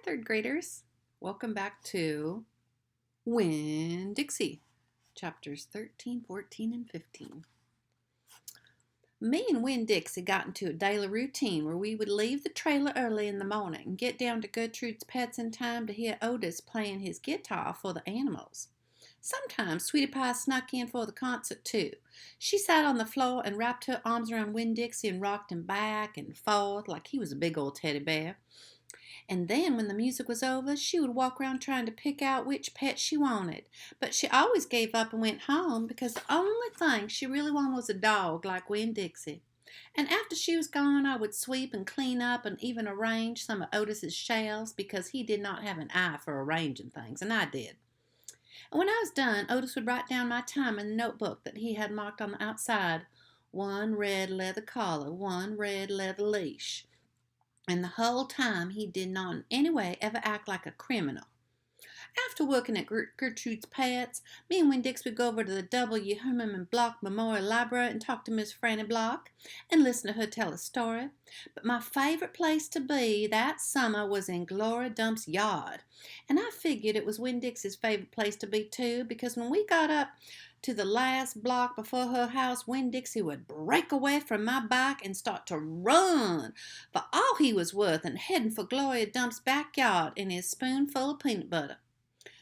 Hi, third graders. Welcome back to Winn Dixie, chapters 13, 14, and 15. Me and Winn Dixie got into a daily routine where we would leave the trailer early in the morning and get down to Gertrude's Pets in time to hear Otis playing his guitar for the animals. Sometimes Sweetie Pie snuck in for the concert too. She sat on the floor and wrapped her arms around Winn Dixie and rocked him back and forth like he was a big old teddy bear. And then when the music was over, she would walk around trying to pick out which pet she wanted. But she always gave up and went home because the only thing she really wanted was a dog like Winn Dixie. And after she was gone, I would sweep and clean up and even arrange some of Otis's shelves because he did not have an eye for arranging things, and I did. And when I was done, Otis would write down my time in the notebook that he had marked on the outside. 1 red leather collar, 1 red leather leash. And the whole time he did not in any way ever act like a criminal. After working at Gertrude's Pets, me and Winn Dix would go over to the W. Herman Block Memorial Library and talk to Miss Franny Block and listen to her tell a story. But my favorite place to be that summer was in Gloria Dump's yard. And I figured it was Winn Dix's favorite place to be too, because when we got up to the last block before her house, Winn Dixie would break away from my bike and start to run for all he was worth and heading for Gloria Dump's backyard in his spoonful of peanut butter.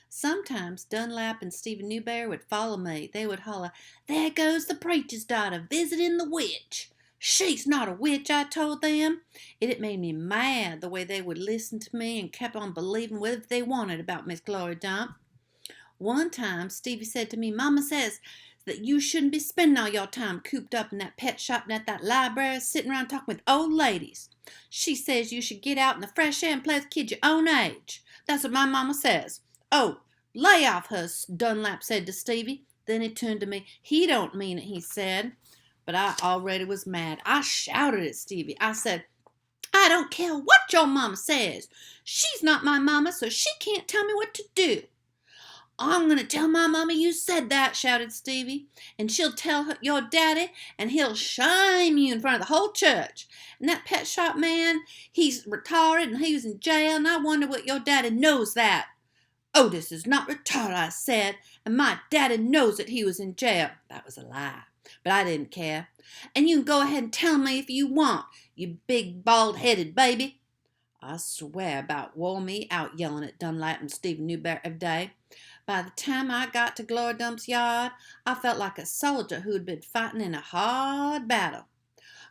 Sometimes Dunlap and Stephen Newberry would follow me. They would holler, "There goes the preacher's daughter visiting the witch." "She's not a witch," I told them. It made me mad the way they would listen to me and kept on believing whatever they wanted about Miss Gloria Dump. One time, Stevie said to me, "Mama says that you shouldn't be spending all your time cooped up in that pet shop and at that library sitting around talking with old ladies. She says you should get out in the fresh air and play with kids your own age. That's what my mama says." "Oh, lay off her," Dunlap said to Stevie. Then he turned to me. "He don't mean it," he said. But I already was mad. I shouted at Stevie. I said, "I don't care what your mama says. She's not my mama, so she can't tell me what to do." "I'm going to tell my mama you said that," shouted Stevie. "And she'll tell your daddy, and he'll shame you in front of the whole church. And that pet shop man, he's retarded, and he was in jail, and I wonder what your daddy knows that." "Otis is not retarded," I said, "and my daddy knows that he was in jail." That was a lie, but I didn't care. "And you can go ahead and tell me if you want, you big bald-headed baby." I swear about wore me out yelling at Dunlap and Stephen Newberry every day. By the time I got to Gloria Dump's yard, I felt like a soldier who had been fighting in a hard battle.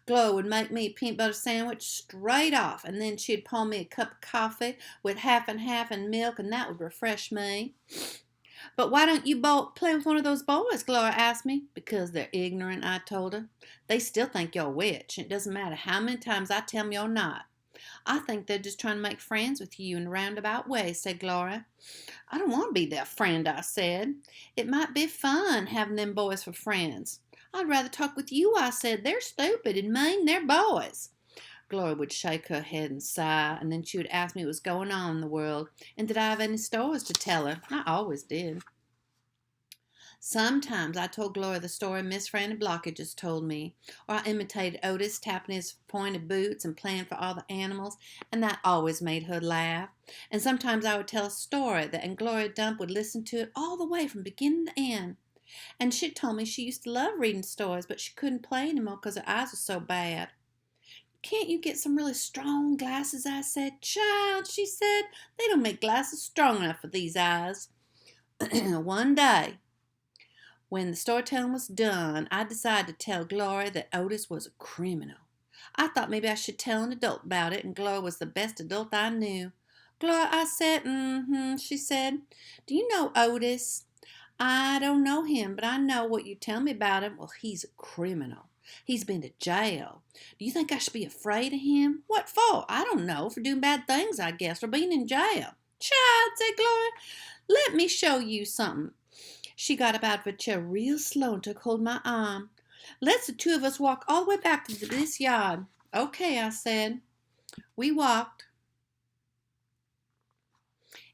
Gloria would make me a peanut butter sandwich straight off, and then she'd pour me a cup of coffee with half and milk, and that would refresh me. "But why don't you play with one of those boys?" Gloria asked me. "Because they're ignorant," I told her. "They still think you're a witch, and it doesn't matter how many times I tell them you're not. I think they're just trying to make friends with you in a roundabout way," said Gloria. "I don't want to be their friend," I said. "It might be fun having them boys for friends." "I'd rather talk with you," I said. "They're stupid and mean. They're boys." Gloria would shake her head and sigh, and then she would ask me what was going on in the world and did I have any stories to tell her. I always did. Sometimes I told Gloria the story Miss Franny Block had just told me, or I imitated Otis tapping his pointed boots and playing for all the animals, and that always made her laugh. And sometimes I would tell a story and Gloria Dump would listen to it all the way from beginning to end. And she told me she used to love reading stories, but she couldn't play anymore because her eyes were so bad. "Can't you get some really strong glasses?" I said. "Child," she said, "they don't make glasses strong enough for these eyes." One day, when the storytelling was done, I decided to tell Gloria that Otis was a criminal. I thought maybe I should tell an adult about it, and Gloria was the best adult I knew. "Gloria," I said. She said. "Do you know Otis?" "I don't know him, but I know what you tell me about him." "Well, he's a criminal. He's been to jail. Do you think I should be afraid of him?" "What for?" "I don't know. For doing bad things, I guess. For being in jail." "Child," said Gloria, "let me show you something." She got up out of her chair real slow and took hold of my arm. "Let's the two of us walk all the way back to this yard." "Okay," I said. We walked,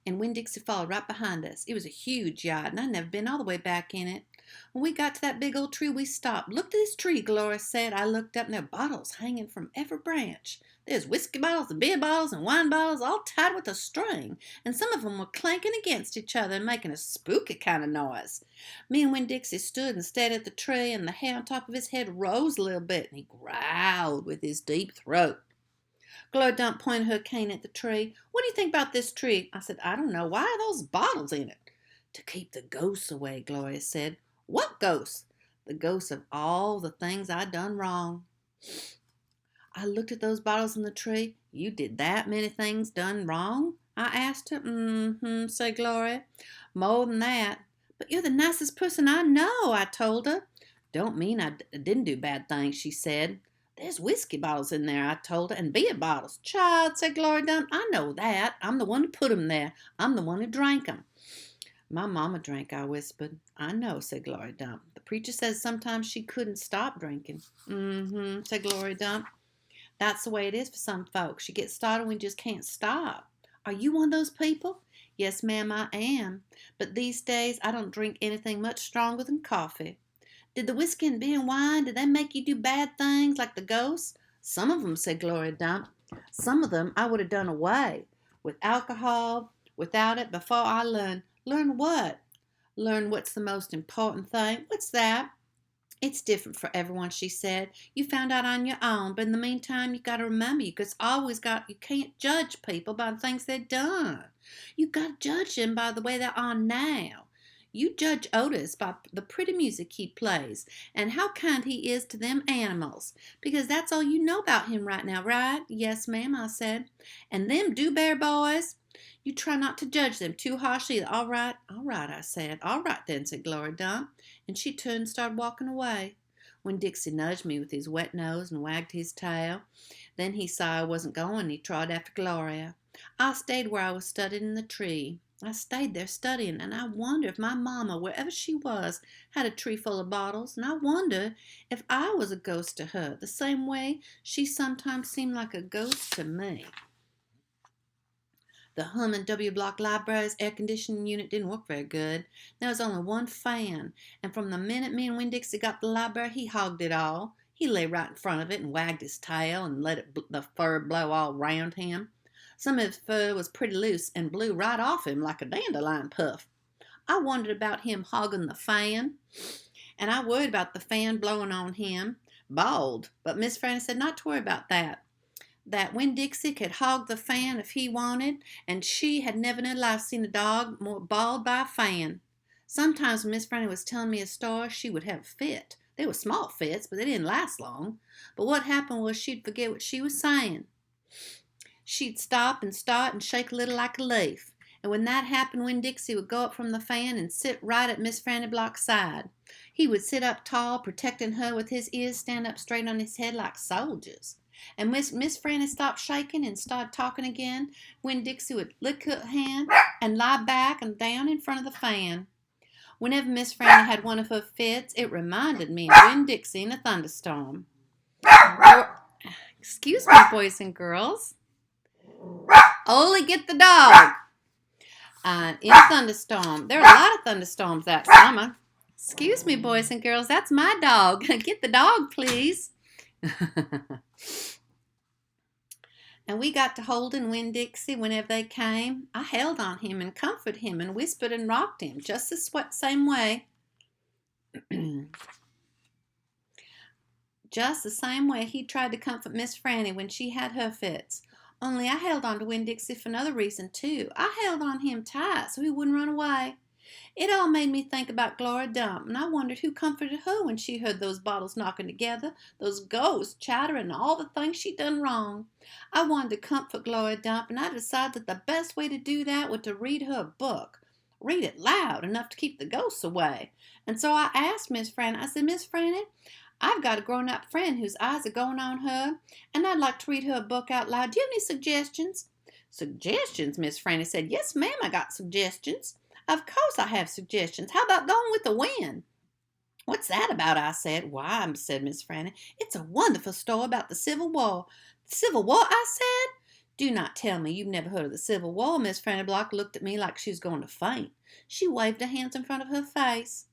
and Winn Dixie followed right behind us. It was a huge yard, and I'd never been all the way back in it. When we got to that big old tree, we stopped. Look at this tree, Gloria said. I looked up, and there were bottles hanging from every branch. There's whiskey bottles and beer bottles and wine bottles all tied with a string, and some of them were clanking against each other and making a spooky kind of noise. Me and Winn Dixie stood and stared at the tree, and the hair on top of his head rose a little bit, and he growled with his deep throat. Gloria Dump pointed her cane at the tree. What do you think about this tree? I said, I don't know. Why are those bottles in it? To keep the ghosts away, Gloria said. What ghosts? The ghosts of all the things I done wrong. I looked at those bottles in the tree. You did that many things done wrong? I asked her. Said Gloria. More than that. But you're the nicest person I know, I told her. Don't mean I didn't do bad things, she said. There's whiskey bottles in there, I told her, and beer bottles. Child, said Gloria Dump, I know that. I'm the one who put 'em there. I'm the one who drank 'em. My mama drank, I whispered. I know, said Gloria Dump. The preacher says sometimes she couldn't stop drinking. Said Gloria Dump. That's the way it is for some folks. You get started when you just can't stop. Are you one of those people? Yes, ma'am, I am. But these days I don't drink anything much stronger than coffee. Did the whiskey and beer and wine, did they make you do bad things like the ghosts? Some of them, said Gloria Dump. Some of them I would have done away with alcohol, without it, before I learned. Learn what? Learn what's the most important thing. What's that? It's different for everyone, she said. You found out on your own, but in the meantime, you got to remember, you can't judge people by the things they've done. You got to judge them by the way they are now. You judge Otis by the pretty music he plays and how kind he is to them animals, because that's all you know about him right now, right? Yes, ma'am, I said. And them Dewberry boys, you try not to judge them too harshly. All right, I said. All right then, said Gloria Dump, and she turned and started walking away. When Dixie nudged me with his wet nose and wagged his tail, then he saw I wasn't going and he trotted after Gloria. I stayed where I was studying in the tree. I stayed there studying, and I wonder if my mama, wherever she was, had a tree full of bottles, and I wonder if I was a ghost to her, the same way she sometimes seemed like a ghost to me. The humming W Block Library's air conditioning unit didn't work very good. There was only one fan, and from the minute me and Winn Dixie got to the library, he hogged it all. He lay right in front of it and wagged his tail and let the fur blow all round him. Some of his fur was pretty loose and blew right off him like a dandelion puff. I wondered about him hogging the fan, and I worried about the fan blowing on him bald. But Miss Franny said not to worry about that. That Winn Dixie could hog the fan if he wanted, and she had never in her life seen a dog more bald by a fan. Sometimes when Miss Franny was telling me a story, she would have a fit. They were small fits, but they didn't last long. But what happened was she'd forget what she was saying. She'd stop and start and shake a little like a leaf. And when that happened, Winn Dixie would go up from the fan and sit right at Miss Franny Block's side. He would sit up tall, protecting her with his ears stand up straight on his head like soldiers. And Miss Franny stopped shaking and started talking again. Winn Dixie would lick her hand and lie back and down in front of the fan. Whenever Miss Franny had one of her fits, it reminded me of Winn Dixie in a thunderstorm. Excuse me, boys and girls. Ollie, get the dog. In a thunderstorm. There are a lot of thunderstorms that summer. Excuse me, boys and girls. That's my dog. Get the dog, please. And we got to holding Winn Dixie whenever they came. I held on him and comforted him and whispered and rocked him just the same way. Just the same way he tried to comfort Miss Franny when she had her fits. Only I held on to Winn Dixie for another reason, too. I held on him tight so he wouldn't run away. It all made me think about Gloria Dump, and I wondered who comforted her when she heard those bottles knocking together, those ghosts chattering, and all the things she'd done wrong. I wanted to comfort Gloria Dump, and I decided that the best way to do that was to read her a book. Read it loud, enough to keep the ghosts away. And so I asked Miss Franny, I said, Miss Franny, I've got a grown-up friend whose eyes are going on her, and I'd like to read her a book out loud. Do you have any suggestions? Suggestions, Miss Franny said. Yes, ma'am, I got suggestions. Of course I have suggestions. How about going with the wind? What's that about? I said. Why, said Miss Franny, it's a wonderful story about the Civil War. The Civil War, I said? Do not tell me you've never heard of the Civil War. Miss Franny Block looked at me like she was going to faint. She waved her hands in front of her face.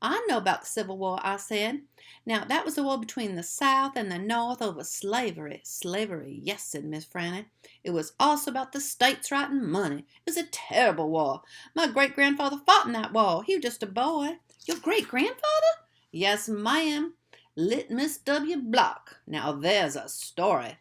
I know about the Civil War, I said. Now, that was the war between the South and the North over slavery. Slavery, yes, said Miss Franny. It was also about the states' right and money. It was a terrible war. My great-grandfather fought in that war. He was just a boy. Your great-grandfather? Yes, ma'am. Litmus W. Block. Now, there's a story.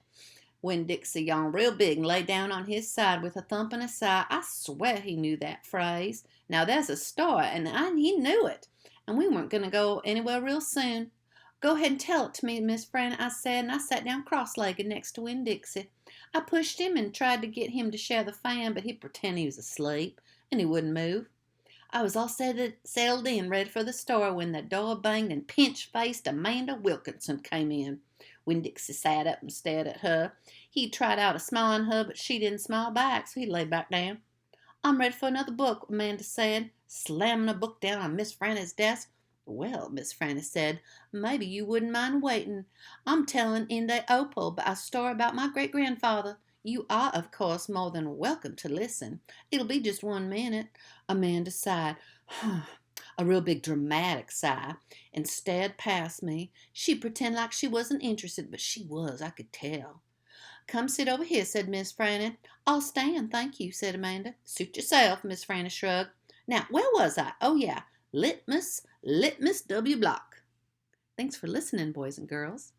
Winn Dixie yawned real big and lay down on his side with a thump and a sigh. I swear he knew that phrase. Now, there's a story, and he knew it. And we weren't going to go anywhere real soon. Go ahead and tell it to me, Miss Fran, I said, and I sat down cross-legged next to Winn Dixie. I pushed him and tried to get him to share the fan, but he pretended he was asleep, and he wouldn't move. I was all settled in, ready for the story, when the door banged and pinch-faced Amanda Wilkinson came in. Winn Dixie sat up and stared at her. He tried out a smile on her, but she didn't smile back, so he lay back down. I'm ready for another book, Amanda said, slamming a book down on Miss Franny's desk. Well, Miss Franny said, maybe you wouldn't mind waiting. I'm telling Inday Opal a story about my great-grandfather. You are, of course, more than welcome to listen. It'll be just 1 minute. Amanda sighed. A real big dramatic sigh, and stared past me. She pretended like she wasn't interested, but she was, I could tell. Come sit over here, said Miss Franny. I'll stand, thank you, said Amanda. Suit yourself, Miss Franny shrugged. Now, where was I? Oh, yeah, Litmus W. Block. Thanks for listening, boys and girls.